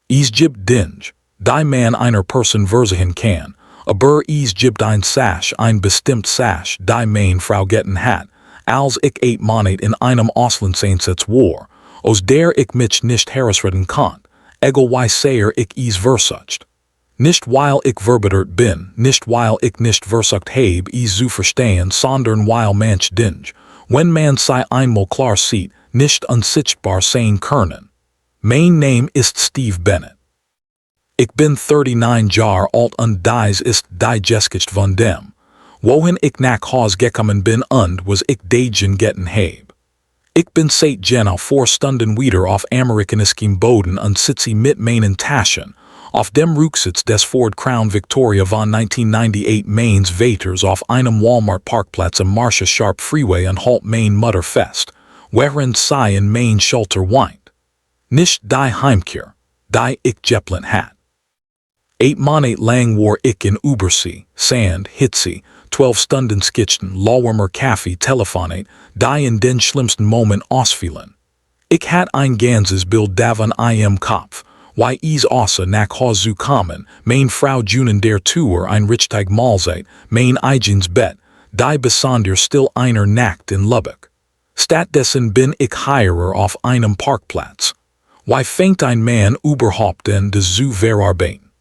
Gibt dinge, die man einer Person verziehen kann, aber gibt ein Sache, ein bestimmt Sache, die man vergessen hat, als ich 8 Monate in einem Auslandseinsatz war, aus der ich mich nicht herausreden kann, egal wie sehr ich es versucht. Nicht weil ich verbitert bin, nicht weil ich nicht versucht habe, es zu verstehen, sondern weil manch dinge, wenn man sie einmal klar sieht, nicht unsichtbar sein können. Mein Name ist Steve Bennett. Ich bin 39 Jahre alt und dies ist die Geschichte von dem, wohin ich nach Hause gekommen bin und was ich dagen getan habe. Ich bin seit genau 4 Stunden wieder auf amerikanischem Boden und sitze mit meinen Taschen auf dem Rücksitz des Ford Crown Victoria von 1998 Mains Vaters auf einem Walmart-Parkplatz am Marcia Sharp Freeway und halt mein Mutter fest, während sie in mein Shelter weint. Nicht die Heimkehr, die ich geplant hat. 8 Monate lang war ich in Übersee, Sand, Hitze, 12 Stunden Skitchen, lauwarmer Kaffee, Telefonat, die in den schlimmsten Moment ausfielen. Ich hatte ein ganzes Bild davon im Kopf, wie es außer nach Hause zu kommen, mein Frau Junen der Tour ein richtig Mahlzeit, mein eigenes Bett, die besonders still einer Nacht in Lubbock. Stattdessen bin ich hier auf einem Parkplatz. Wie fängt ein Mann überhaupt an zu verarbeiten?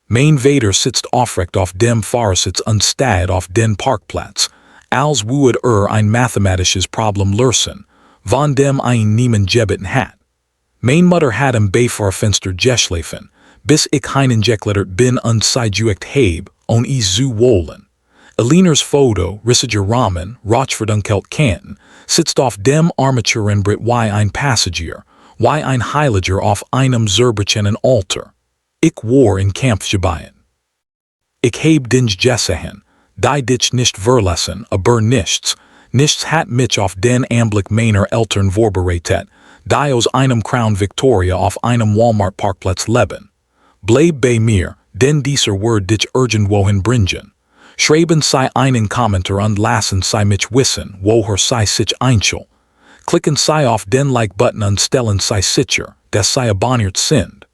Mein Vater sitzt aufrecht auf dem Fahrersitz anstatt auf den Parkplatz, als würde ein mathematisches Problem lösen, von dem niemand gebeten hat. Mein Mutter hat am Beifahrfenster geschlafen, bis ich hineingeklettert bin und sie gejuckt habe, es zu wollen. Eliners Foto, rissiger Rahmen, Rochverdunkelt Kanten, sitzt auf dem Armaturenbrett wie ein Passagier, wie ein Heiliger auf einem zerbrochenen Altar. Ich war in Kampfgebieten. Ich habe dinge gesehen, die dich nicht verlassen, aber nichts hat mich auf den Anblick meiner Eltern vorbereitet, die aus einem Crown Victoria auf einem Walmart-Parkplatz leben. Bleib bei mir, denn dieser Word dich irgendwohin bringen. Schreiben Sie einen Kommentar und lassen Sie mich wissen, woher Sie sich einschalten. Klicken Sie auf den Like-Button und stellen Sie sicher, dass Sie abonniert sind.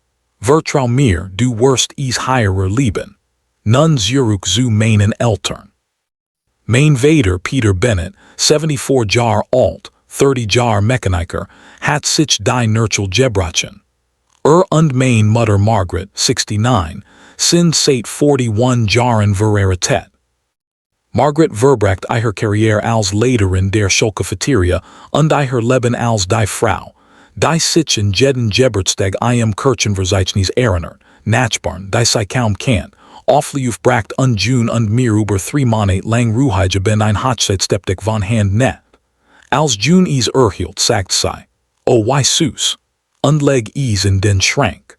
Vertrau mir, du wirst es hier lieben. Nun zurück zu meinen Eltern. Mein Vater Peter Bennett, 74 Jahre alt, 30 Jahre Mechaniker, hat sich die Nurchel gebrochen. Und mein Mutter Margaret, 69, sind seit 41 Jahren verheiratet. Margaret verbracht ihre Karriere als Leiterin der Schulcafeteria und ihr Leben als die Frau, die sich in jeden Geburtstag im Kirchenverzeichnis erinnert, nachbarn, die sie kaum kennt, aufgebracht und June und mir über 3 Monate lang ruhig bin ein Hochzeitssteptik von Hand net. Als June es erhielt, sagt sie, oh wie süß, und leg es in den Schrank.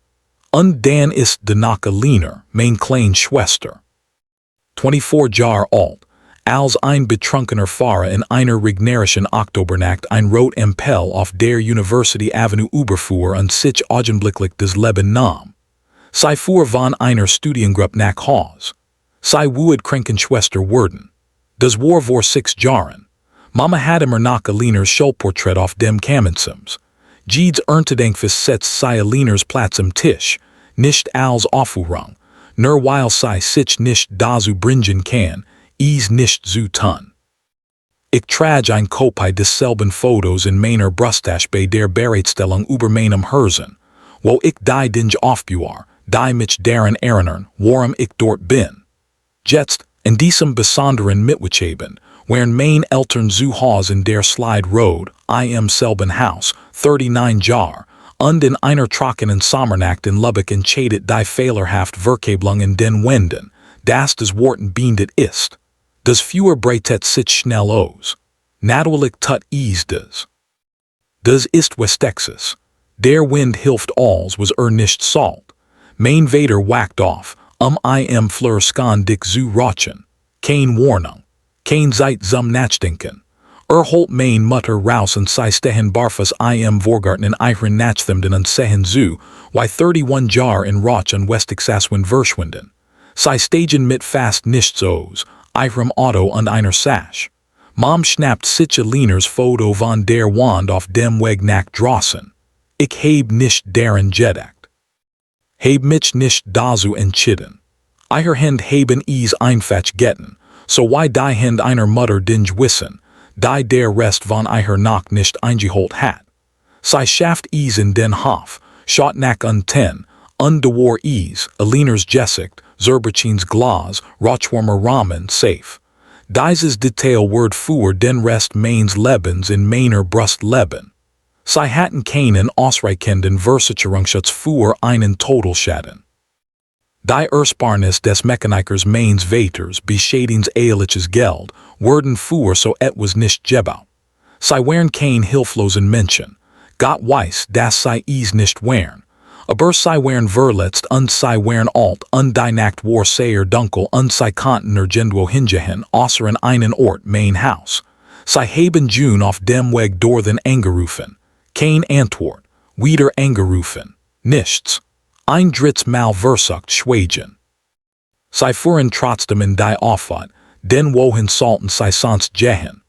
Und dann ist danach Eliner, mein kleine Schwester. 24 Jahre alt, als ein betrunkener Fahrer in einer regnerischen Oktobernacht ein Rot Impel auf der University Avenue überfuhr und sich augenblicklich das Leben nahm. Sie fuhr von einer Studiengruppe nach Hause. Sie wollte Krankenschwester werden. Das war vor 6 Jahren. Mama hatte mir nach Eliners Schulporträt auf dem Kamenzums. Jedes Erntedankfest setzt sie Eliners Platz am Tisch, nicht als Aufführung, nur weil sie sich nicht dazu bringen kann, es nicht zu tun. Ich trage ein Kopie desselben Fotos in meiner Brusttasche bei der Bereitstellung über meinem Herzen, wo ich die Dinge aufbewahre, die mich daran erinnern, warum ich dort bin. Jetzt, in diesem besonderen Mitwitscheben, während mein Eltern zu Hause in der Slide Road, im selben Haus, 39 Jahre, und in einer trockenen Sommernacht in Lubbock entscheidet die fehlerhaft Verkabelung in den Wänden, dass das Worten beendet ist. Das Feuer breitet sich schnell aus. Natürlich tut es das. Das ist West Texas. Der Wind hilft als was nicht salt. Mein Vater wackt auf, im Flörskan dick zu rochen. Kein Warnung. Kein Zeit zum Nachdenken. Holt mein Mutter raus und sie stehen barfuß im Vorgarten in ihren Nachthemden und sehen zu, wie 31 Jahre in Roch und West Texas verschwinden. Sie stehen mit fast nichts aus, ihrem Auto und einer Sache. Mom schnappt sich Eliners Foto von der Wand auf dem Weg nach draußen. Ich habe nicht daran gedacht. Heb mich nicht dazu entschieden. Eiher Hend haben es einfach getten, so why die Hend einer Mutter dinge wissen, die der Rest von eiher Nacht nicht eingeholt hat. Sie schafft es in den Hof, schot nach ten, de war es, Aliners Gesicht, Zerbachins Glas, Rochwarmer Ramen safe. Dieses Detail word für den Rest meines Lebens in meiner Brust leben. Sie hatten keinen ausreichenden Versicherungsschutz für einen Todesschaden. Die Ersparnis des Mechanikers meines Vaters beschädigens ehrliches Geld wurden für so etwas nicht gebaut. Sie wären kein hilflosen Menschen. Gott weiß, dass sie es nicht wären. Aber sie wären verletzt und sie wären alt und die Nacht war sehr dunkel und sie konnten nirgendwo hingehen außer in einen Ort mein Haus. Sie haben June auf dem Weg dorthin angerufen. Kein Antwort. Wieder angerufen. Nichts. Ein drittes Mal versucht schweigen. Sie fuhren trotzdem in die Auffahrt, denn wohin sollten sie sonst gehen?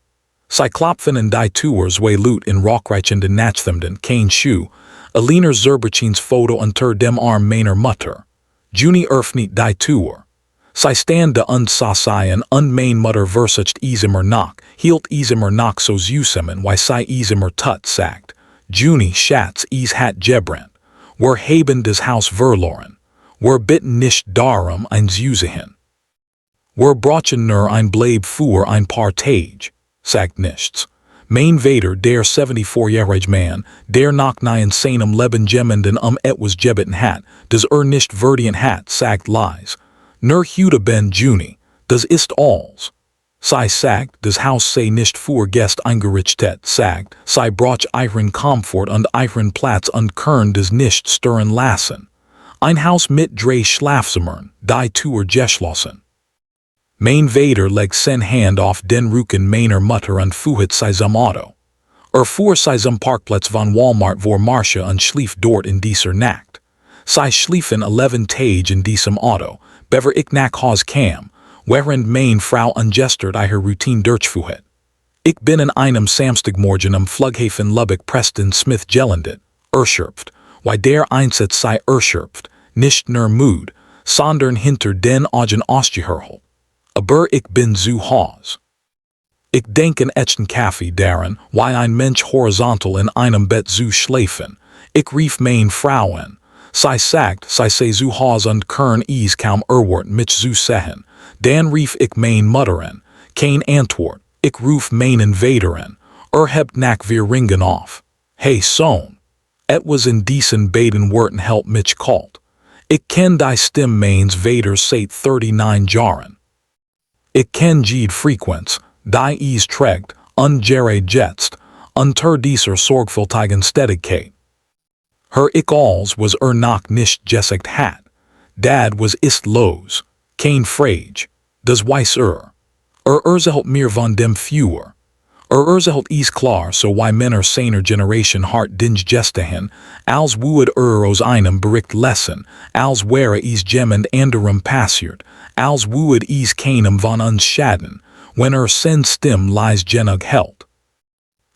Sie klopfen in die Tür zwei Leute in rockreichenden Nachthemden, kein Schuh, Aliner Zerbachins Foto unter dem Arm meiner Mutter. Juni öffnet die Tür. Sie stande und sahen und mein Mutter versucht es immer noch, hielt es immer noch so zusammen, wie sie es immer tut sagt. Juni, Schatz, es hat gebrannt. Wir haben das Haus verloren. Wir bitten nicht darum, eins zu sehen. Wir brauchen nur ein Bleib für ein paar Tage, sagt nichts. Mein Vater, der 74-jährige Mann, der noch nie in seinem Leben jemanden etwas gebeten hat, das nicht verdient hat, sagt leise. Nur heute ben Juni, das ist alles. Sie sagt, das Haus sei nicht für Gäste eingerichtet, sagt, sie braucht ihren Komfort und ihren Platz und können das nicht stören lassen. Ein Haus mit drei Schlafzimmern, die Tür geschlossen. Mein Vater legt seine Hand auf den Rücken meiner Mutter und führt sie zum Auto. Fuhr sie zum Parkplatz von Walmart vor Marcia und schlief dort in dieser Nacht. Sie schliefen 11 Tage in diesem Auto, bever ich nach Haus kam, während meine Frau ungestört ihre Routine durchfuhr. Ich bin in einem Samstagmorgen am Flughafen Lubbock Preston Smith gelandet, erschöpft, weil der Einsatz sei erschöpft, nicht nur müde, sondern hinter den Augen ausgehörhelt. Aber ich bin zu Hause. Ich denke echten Kaffee daran, wie ein Mensch horizontal in einem Bett zu schläfen. Ich rief meine Frau an. Sie sagt, sie sei zu Hause und können es kaum erwarten mich zu sehen. Dann rief ich meine Mutter an. Kein Antwort. Ich ruf meinen Vater an. Hebt nach wir ringen auf. Hey Sohn. Etwas in diesen beiden Worten helpt mich kalt. Ich kenn die Stimme meines Vaters seit 39 Jahren. Ich kenn jede Frequenz, die es trägt, und jetzt, unter dieser sorgfältigen Stetigkeit. Ich als was noch nicht gesagt hat. Dad was ist los, kein Frage, das weiß erzählt mir von dem Führer. Erzählt es klar, so wie Männer seiner Generation hart dinge gestehen, als would aus einem Bericht lesen, als wäre es jemand anderem passiert, als would es keinem von uns schaden, wenn sen Stimme leise genug hält.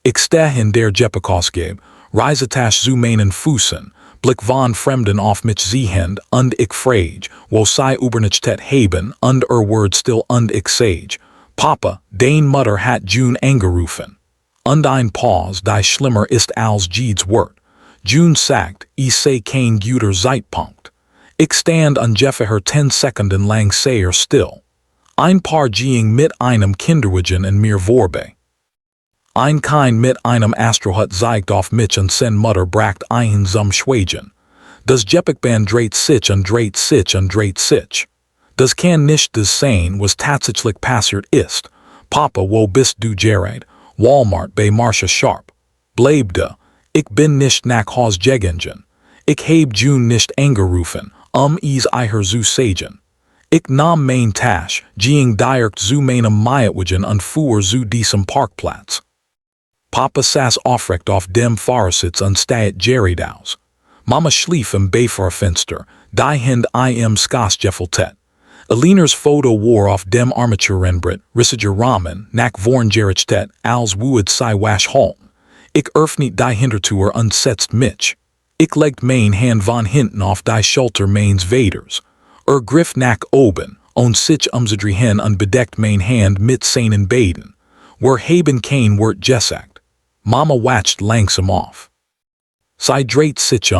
Ich stehe in der Jeppekoskeb, Reisetasch zu meinen Füßen, Blick von Fremden auf mich sehend, und ich frage, wo sie übernichtet haben, und word still und ich sage, Papa, dein Mutter hat June angerufen. Und ein Pause, die schlimmer ist als jedes Wort. June sagt, ich sei kein guter Zeitpunkt. Ich stand ungefähr 10 Sekunden lang sehr still. Ein paar ging mit einem Kinderwagen in mir vorbei. Ein Kind mit einem Astrohut zeigt auf mich und sen Mutter bracht ein zum Schweigen. Das Jeppikband dreht sich und dreht sich und dreht sich. Das kann nicht das sein, was tatsächlich passiert ist. Papa, wo bist du gerät? Walmart bei Marcia Sharp. Bleib da. Ich bin nicht nach Haus gegangen. Ich heb June nicht angerufen, es eiher zu sagen. Ich nahm mein Tasch, ging direkt zu meinem Maitwagen und fuhr zu diesem Parkplatz. Papa saß aufrecht auf dem Fahrersitz und steht gerät aus. Mama schlief im Beifahrerfenster, die Hände im Skasgeffeltet. Aliners Foto war auf dem Armaturrennbrett, rissiger Rahmen, nach vorn gerichtet, als would sie wasch halten. Ich öffnet die Hintertür und setzt mich. Ik legt mijn hand van hinten auf die schulter mijns vaders. Griff nach oben, sich zich hen unbedeckt mijn hand mit seinen beiden. Haben kein Wort gesagt. Mama watcht langsam auf. Zij dreht sich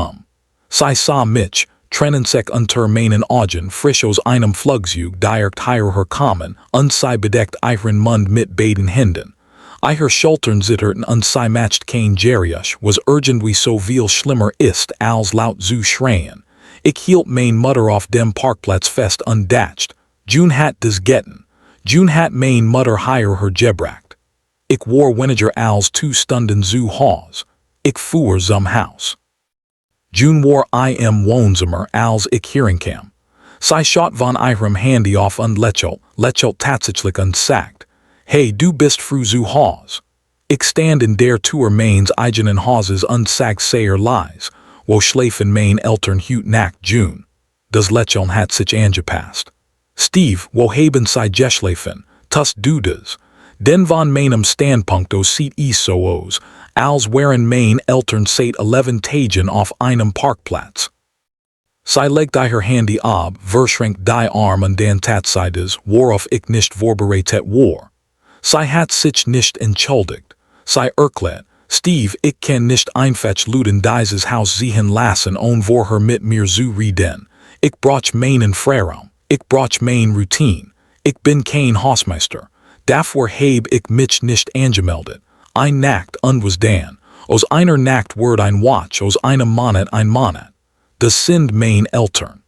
Zij sah mich, trennen sich unter meinen Augen frisch aus einem Flugzeug direkt hier herkommen, zij bedeckt ihren Mund mit beiden Händen. Ihre Schultern zitterten zij matcht kein Geräusch, was irgendwie so viel schlimmer ist als laut zu schreien. Ik hielt mijn Mutter auf dem Parkplatz fest undacht. June hat des Getten. June hat mijn Mutter hier hergebracht. Ik war weniger als 2 Stunden zu Haus. Ik fuhr zum Haus. June war wohnsamer als ik hierin kam. Zij schot van ihrem Handy auf und lächelt tatsächlich und sagt, hey, du bist früh zu Haus. Ik stand in der Tour meines eigenen Hauses und sag sehr leise, wo schläfen mijn Eltern heute nach June. Das Lächeln hat sich angepasst. Steve, wo haben sie geschlafen, tust du das? Den von meinem Standpunkt aus sieht es so aus, als wären mijn Eltern seit 11 Tagen auf einem Parkplatz. Sie legt ihr Handy ab, verschränkt die Arm und dann tat sie das, worauf ich nicht vorbereitet war. Sie hat sich nicht entschuldigt. Sie erklärt, Steve, ich kann nicht einfach luden dieses Haus sehen lassen ohne vorher mit mir zu reden. Ich brauch meinen Freiraum. Ich brauch mein Routine. Ich bin kein Hausmeister. Dafür heb ich mich nicht angemeldet. Ein Nacht und was dann. Aus einer Nacht wird ein Watch, aus einem Monat ein Monat. Das sind mein Eltern.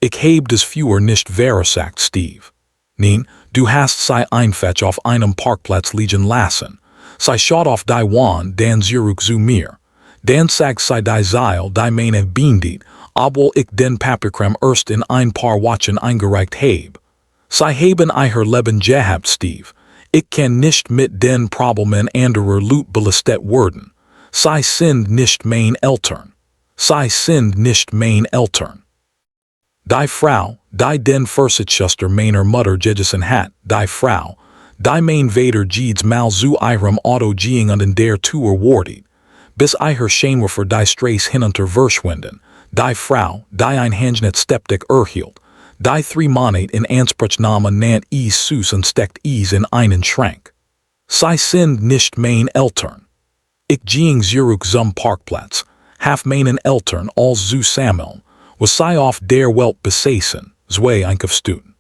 Ich heb das früher nicht sagt Steve. Nein, du hast sie einfach auf einem Parkplatz liegen lassen. Sie schaut auf die Wand, dann zurück zu mir. Dann sagt sie die Seil, die meine bindet, obwohl ich den Papierkram erst in ein paar Wochen eingereicht heb. Sie haben ihr Leben gehabt, Steve. Ich kann nicht mit den Problemen anderer Leute belastet werden. Sie sind nicht mein Eltern. Sie sind nicht mein Eltern. Die Frau, die den Versichtsschuster meiner Mutter gegessen hat, die Frau, die mein Vater jedes Mal zu ihrem Auto ging und in der Tour wartet, bis ihr Schäme für die Straße hinunter verschwinden, die Frau, die ein Handschnitt Stepdick erhielt, die 3 Monate in Anspruchnahme nannt Süß und steckt in einen Schrank. Sie sind nicht mein Eltern. Ich ging zurück zum Parkplatz, half meinen Eltern als zu sammeln, was sie auf der Welt besessen, zwei Einkaufstuten.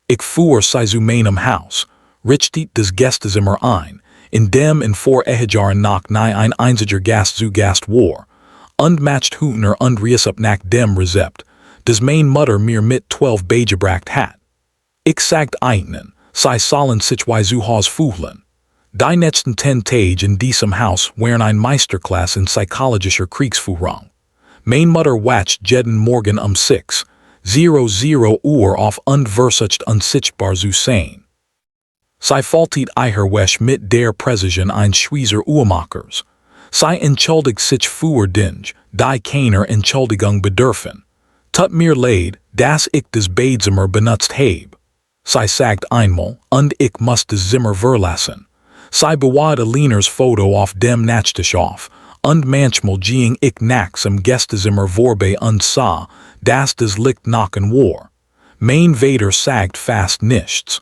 Ich fuhr sie zu meinem Haus, richtet das Gästezimmer ein, in dem in 4 Jahren nach ein einziger Gast zu Gast war, und matcht Hütner und Reisup nach dem Rezept, das mein Mutter mir mit 12 beigebracht hat. Ich sagt ihnen, sie sollen sich zu Haus fühlen. Die nächsten 10 Tage in diesem Haus wären ein Meisterklasse in psychologischer Kriegsführung. Mein Mutter wacht jeden Morgen 6:00 Uhr auf und versucht unsichtbar zu sein. Sie faltet ihr Wäsch mit der Präzision eines Schweizer Uhrmachers. Sie entschuldigt sich für Dinge, die keiner Entschuldigung bedürfen. Tut mir leid, dass ich das Badezimmer benutzt heb. Sie sagt einmal, und ich muss das Zimmer verlassen. Sie bewahrte Lehners Foto auf dem Nachttisch auf, und manchmal ging ich nachts im Gästezimmer vorbei und sah, dass das Licht nachen war. Mein Vater sagt fast nichts.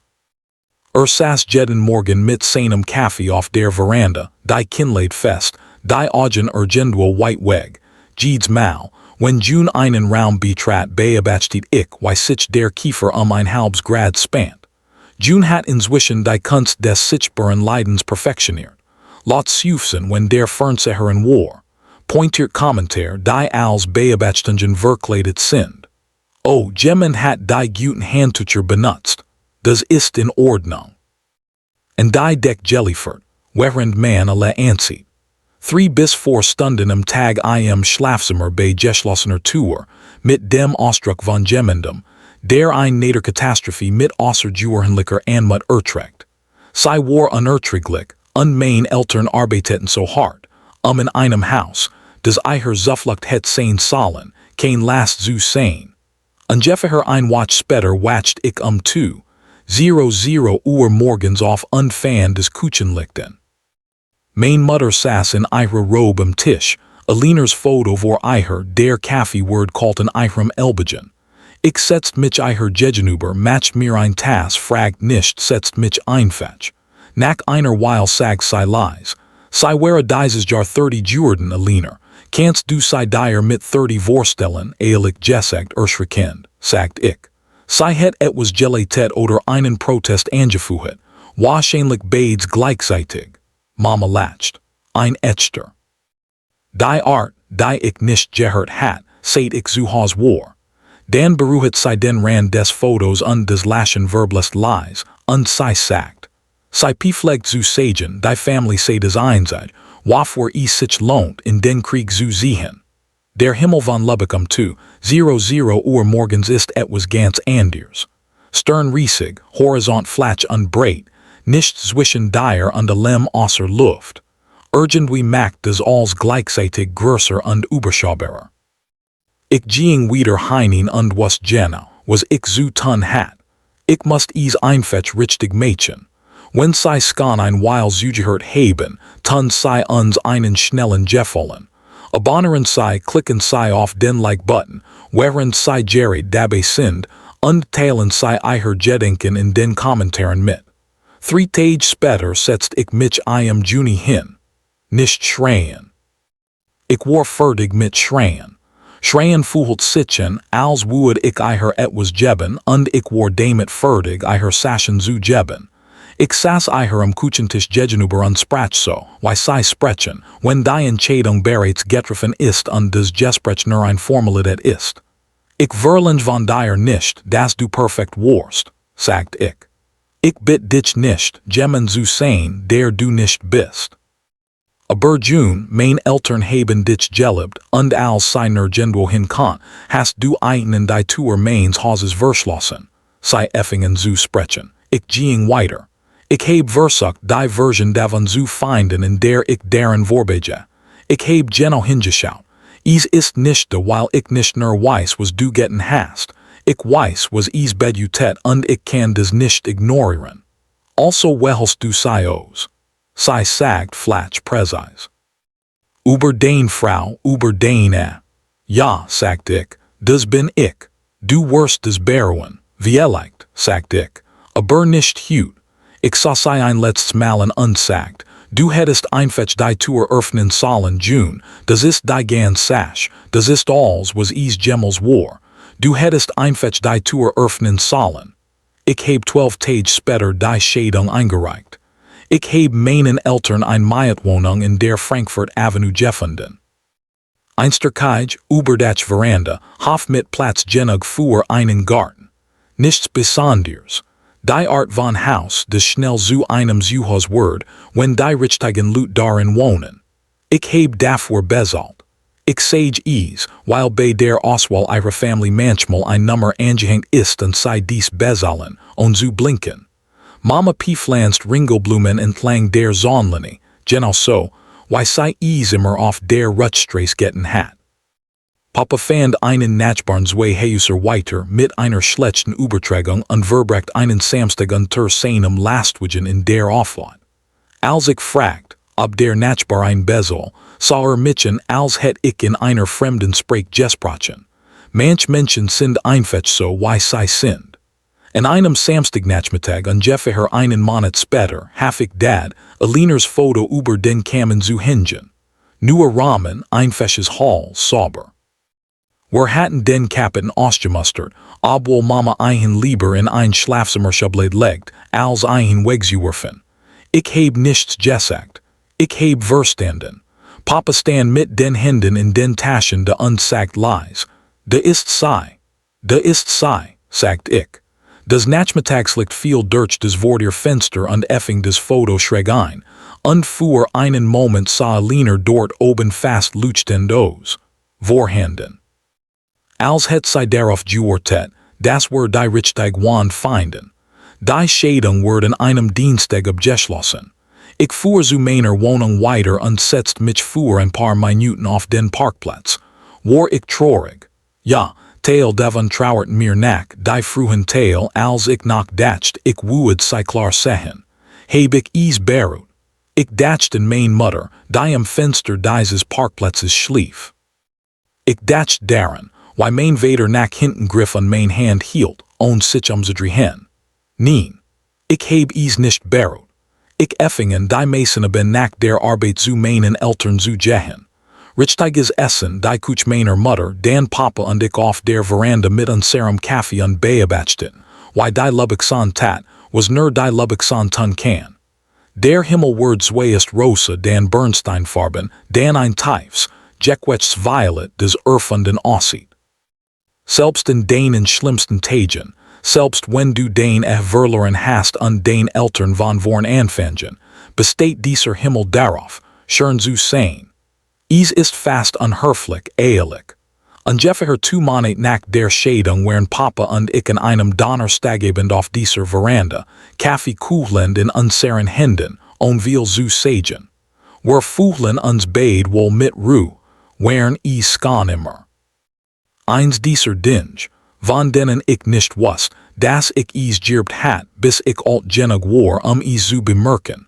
Saß jeden Morgen mit seinem Kaffee auf der Veranda, die Kinnlade fest, die Augen irgendwo weit weg. Jedes Mal, wenn June einen Raum betrat, beobachtet ich, wie sich der Kiefer ein halbes Grad spannt. June hat inzwischen die Kunst des sichtbaren Leidens perfektioniert. Laat sufsen, wenn der Fernseherin war. Pointiert Kommentar, die als Beobachtungen verkleidet sind. Oh, Jemmen hat die guten Handtücher benutzt. Das ist in Ordnung. Und die Deck Jellyford, während man alle ansieht. 3 bis 4 Stunden am Tag im Schlafzimmer bei geschlossener Tür, mit dem Ausdruck von Jemendem, der ein Nederkatastrophe mit außergewöhnlicher Anmut erträgt. Sie war unerträglich, und mein Eltern arbeiteten so hart, in einem Haus, das ihr Zuflucht het sein sollen, kein Last zu sein. Ungefähr ein Watch später wacht ich 2:00 Uhr morgens auf und fan des Küchenlichten. Mein Mutter saß in ihrer Robe am Tisch, Eliners foto voor eiher der Kaffee word called an eihrem elbegen. Ik setzt mich eiher jegenuber matcht mir ein tas fragt nicht setzt mich einfetch. Nak einer weil sag sei lies. Sei wera dieses jar 30 Jordan Eliner. Kanst du sei dier mit 30 vorstellen, eilig gesagt erschreckend, sagt ik. Sei het etwas Loyalität oder einen Protest angeführt. Wahrscheinlich beides gleichzeitig. Mama lacht. Ein echter. Die Art, die ich nicht gehört hat, seit ich zu Haus war. Dan beruhet sei den ran des Fotos und des laschen verblest lies, und sei sagt. Sei pflegt zu sagen, die Family sei des Einsatz, wofür sich lohnt in den Krieg zu ziehen. Der Himmel von Lübeck 2:00 Uhr morgens ist etwas ganz anders. Stern riesig, horizont flach und breit, nicht zwischen dir und allem außer Luft. Irgendwie macht des alles gleichzeitig größer und überschaubarer. Ich ging wieder hinein und was genau, was ich zu tun hat. Ich must is einfetch richtig Mädchen. Wenn sei skan ein weil zugehört haben, tun sei uns einen schnellen Gefallen. Abonneren sei klicken sei auf den Like-Button, während sei Jerry dabei sind, und teilen sei eiher Gedenken in den Kommentaren mit. 3 Tage später setzt ich mich im Juni hin. Nicht schreien. Ich war fertig mit schreien. Schreien fühlt sichen, als would ich eiher etwas geben, und ich war damit fertig eiher Sachen zu geben. Ich saß eiher am Küchentisch gegenüber und sprach so, wie sei sprechen, wenn die Entscheidung bereits getroffen ist und des Gesprächs nur ein Formalität ist. Ich verlange von dir nicht, dass du perfekt warst, sagt ich. Ich bitt dich nicht, jemand zu sein, der du nicht bist. Aber June, meine Eltern haben dich geliebt, und als sei nirgendwo hinkommen, hast du einen die Tür meines Hauses verschlossen, sei effingen zu sprechen. Ich ging weiter. Ich heb versucht die Version davon zu finden in der ich deren vorbege. Ich heb genau hingeschaut. Is ist nicht da weil ich nicht nur weiß was du getten hast. Ich weiß was is bedutet und ich kann das nicht ignorieren. Also welst du sei os. Sei sagt flach präzise. Über den Frau, über den Ja, sagt ich, das bin ich. Du wirst das bereuen. Vielleicht, sagt ich, aber nicht hüt. Ich sah sei ein letztes Mal und sagt, du hättest einfetch die Tür öffnen sollen June, das ist die ganz Sache, das ist alles was is Gemmels war. Du hättest einfetch die Tür öffnen sollen. Ich heb 12 Tage später die Scheidung eingereicht. Ich heb meinen Eltern ein Mietwohnung in der Frankfurt Avenue gefunden. Einstürkig, über das Veranda, hof mit Platz genug für einen Garten. Nichts Besonderes. Die Art von Haus, des schnell zu einem Zuhause word, wenn die richtigen Leute darin wohnen. Ich heb dafür bezahlt. Ich sage is, weil bei der Auswahl ihrer Family manchmal ein Nummer angehängt ist und sei dies bezahlen, und zu blinken. Mama pflanzt Ringelblumen entlang der Sonnenlinie, genau so, weil sei is immer auf der Rutstraße getten hat. Papa fand einen nachbaren Zwei-Häuser weiter mit einer schlechten Übertragung und verbrecht einen Samstag unter seinem Lastwagen in der Auffahrt. Als ich fragt, ob der Nachbar ein Besoll, sah mich als hätt ich in einer fremden Sprache gesprochen. Manch Menschen sind einfach so, wie sie sind. In einem Samstagnachmittag ungefähr einen Monat später haf ich dad, Eliners Foto über den Kamen zu hängen. Nur Rahmen, einfaches Hall, sauber. Wir hatten den Kapitan ausgemustert, obwohl Mama einen lieber in ein Schlafzimmer legt, als einen wegzuwerfen. Ich heb nichts gesagt. Ich heb verstanden. Papa stand mit den Händen in den Taschen de unsagt lies. De ist sei. De ist sei, sagt ich. Das Nachmittagslicht fiel durch das vor der Fenster und effing das Foto schräg ein, und für einen Moment sah Eliner dort oben fast leuchtend aus. Vorhanden. Als het sei darauf gewartet, das wir die richtig wan finden. Die Scheidung wird in einem Dienstag abgeschlossen. Ich fuhr zu meiner Wohnung weiter und setzt mich für ein paar Minuten auf den Parkplatz. War ich traurig? Ja, Teil davon trauert mir nach, die frühen Teil, als ich nachdacht, ich would sei klar sehen. Heb ich is beruht. Ik dachten mijn moeder, die am venster dieses parkplatzes schlief. Ik dacht darin, why mijn vader nak hinten grif aan mijn hand hield, on sich ze drie hen. Neen. Ik heb is nicht berot. Ik effingen die meisene ben nak der arbeit zu meinen Eltern zu gehen. Richtiges Essen die kuch meiner Mutter, dan papa und ik auf der Veranda mit unserem Kaffee und beabachten, why die Lubbocksan tat, was nur die Lubbocksan tun kann. Der Himmelword zweiest rosa dan Bernsteinfarben, dan ein Tiefs, jekwets violet des erfunden aussieht. Selbst in den schlimmsten Tagen, selbst wenn du den verloren hast und den Eltern von vorn anfangen, besteht dieser Himmel darauf, schön zu sein. Ist fast unhöflich, ehrlich. Ungefähr 2 Monate nach der Scheidung wären Papa und ich in einem Donnerstagabend auf dieser Veranda, Kaffee kuhlend in unseren Händen, viel zu sagen. Wir fühlen uns beid wohl mit Ruhe, wären skan immer. Eins dieser Dinge, von denen ich nicht wusste, dass ich gerbt hat, bis ich alt genug war, zu bemerken.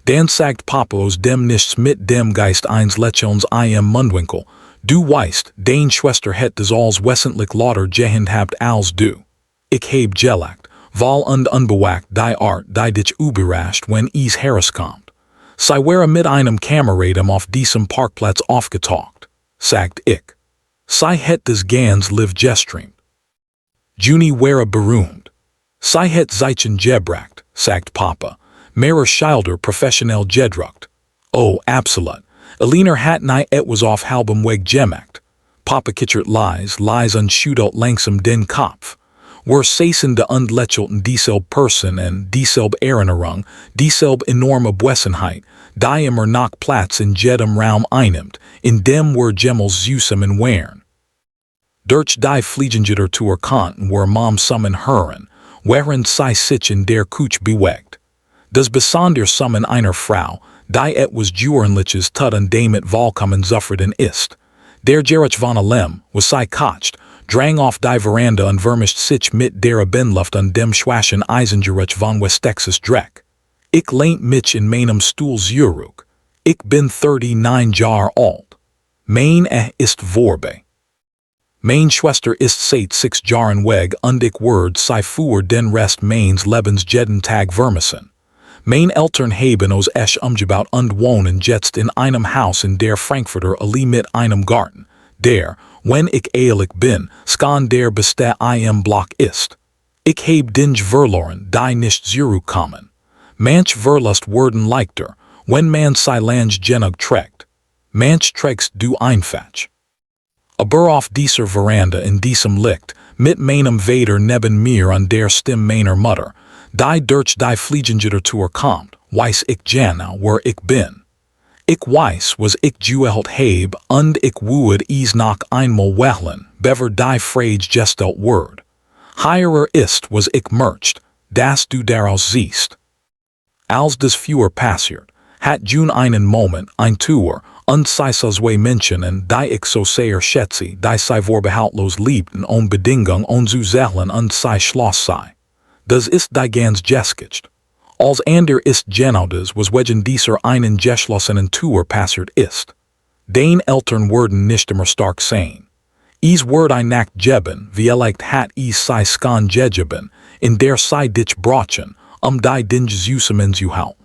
Dan sagt Papa aus dem nichts mit dem Geist eins Lächelns im Mundwinkel, du weißt, dein Schwester het des als wessentlich lauter gehandhabt als du. Ich heb gelacht, weil und unbewacht die Art die dich überrascht, wenn herauskommt. Sie wäre mit einem Kameradem auf diesem Parkplatz aufgetaucht, sagt ich. Sie het des Gans live gestreamt. Juni wäre berühmt. Sie het Zeichen gebracht, sagt Papa. Mehrer Schilder professionell gedruckt. Oh, absolut. Eliner hat nie etwas auf halbem Weg gemacht. Papa kichert lies und schüttelt langsam den Kopf. Wir saßen und lächelten dieselbe Person und dieselbe Erinnerung, dieselbe enorme Besonheit, die immer noch Platz in jedem Raum einnimmt, in dem wir jemals zusammen wären. Durch die Fliegender Tour konnten wir Mom zusammen hören, während sie sich in der Küche bewegt. Das Besondersame einer Frau, die etwas Jurenliches tut und damit vollkommen zufrieden ist. Der Gerich von allem, was sie kocht, drang auf die Veranda und vermischt sich mit der Binnenluft und dem schwachen Eisengerich von West Texas Dreck. Ich lehnt mich in meinem Stuhl zurück. Ich bin 39 Jahre alt. Mein ist vorbei. Mein Schwester ist seit 6 Jahren weg und ich werd sie für den Rest meines Lebens jeden Tag vermissen. Mein Eltern haben uns umgebaut und wohnen jetzt in einem Haus in der Frankfurter Allee mit einem Garten, der, wenn ich ehrlich bin, skan der beste im Block ist. Ich heb Dinge verloren, die nicht zurückkommen. Manch Verlust werden leichter, wenn man sie lang genug trägt. Manch trägst du einfach. Aber auf dieser Veranda in diesem Licht, mit meinem Vater neben mir und der Stimme meiner Mutter, die durch die Fliegender Tour kommt, weiß ich genau, wer ich bin. Ich weiß, was ich geüht heb und ich would es noch einmal wählen, bever die Frage gestellt wird. Higher ist, was ich merkt, dass du daraus siehst. Als des Führer passiert, hat Jun einen Moment, ein Tour, und sie zwei Menschen und die ich so sehr schätze, die sie vorbehaltlos liebten ohne Bedingung und zu sehen und sie schloss sei. Das ist die ganz Geschichte. Als ander ist genau das, was wegen dieser einen geschlossenen Tour passiert ist. Den Eltern werden nicht immer stark sein. Es wird ein Nacht geben, vielleicht hat es sie skan gegeben, in der sie dich brachen, die Dinge zusammen zu halten.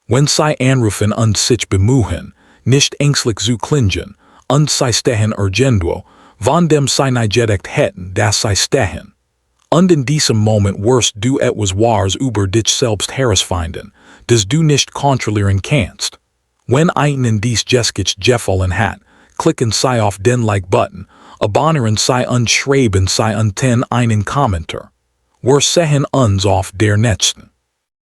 Wenn sie anrufen und sich bemühen, nicht ängstlich zu klingen, und sie stehen irgendwo, von dem sie nicht gedacht hätten, dass sie stehen. Und in diesem Moment wirst du etwas Wahres über dich selbst herausfinden, das du nicht kontrollieren kannst. Wenn einen dies Geschichte gefallen hat, klicken Sie auf den Like-Button, abonnieren Sie und schreiben Sie unten einen Kommentar. Wir sehen uns auf der nächsten.